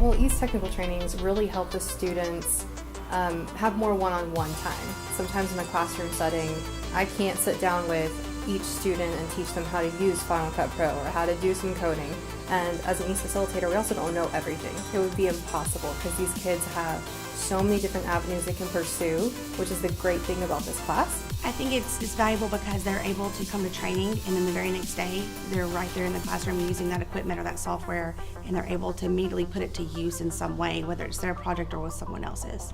Well, East Technical Trainings really help the students have more one-on-one time. Sometimes in a classroom setting, I can't sit down with each student and teach them how to use Final Cut Pro or how to do some coding. And as an East facilitator, we also don't know everything. It would be impossible because these kids have so many different avenues they can pursue, which is the great thing about this class. I think it's valuable because they're able to come to training and then the very next day they're right there in the classroom using that equipment or that software, and they're able to immediately put it to use in some way, whether it's their project or with someone else's.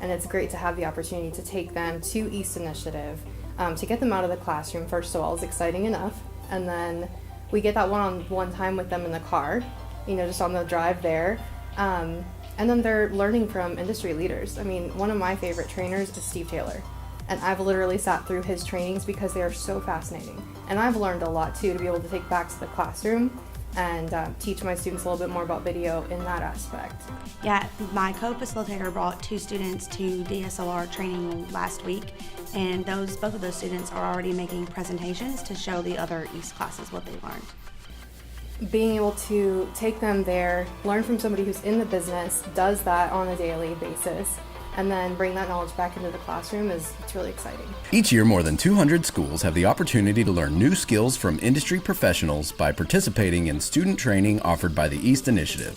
And it's great to have the opportunity to take them to East Initiative, to get them out of the classroom. First of all, is exciting enough, and then we get that one-on-one time with them in the car, just on the drive there. And then they're learning from industry leaders. I mean, one of my favorite trainers is Steve Taylor. And I've literally sat through his trainings because they are so fascinating. And I've learned a lot too to be able to take back to the classroom and teach my students a little bit more about video in that aspect. Yeah, my co-facilitator brought 2 students to DSLR training last week, and both of those students are already making presentations to show the other East classes what they learned. Being able to take them there, learn from somebody who's in the business, does that on a daily basis, and then bring that knowledge back into the classroom it's really exciting. Each year, more than 200 schools have the opportunity to learn new skills from industry professionals by participating in student training offered by the East Initiative.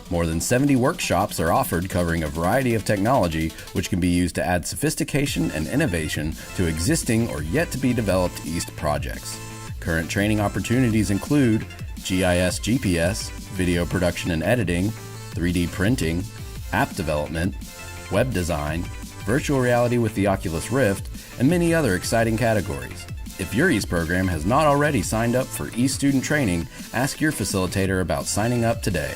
More than 70 workshops are offered covering a variety of technology which can be used to add sophistication and innovation to existing or yet to be developed East projects. Current training opportunities include GIS GPS, video production and editing, 3D printing, app development, web design, virtual reality with the Oculus Rift, and many other exciting categories. If your East program has not already signed up for East student training, ask your facilitator about signing up today.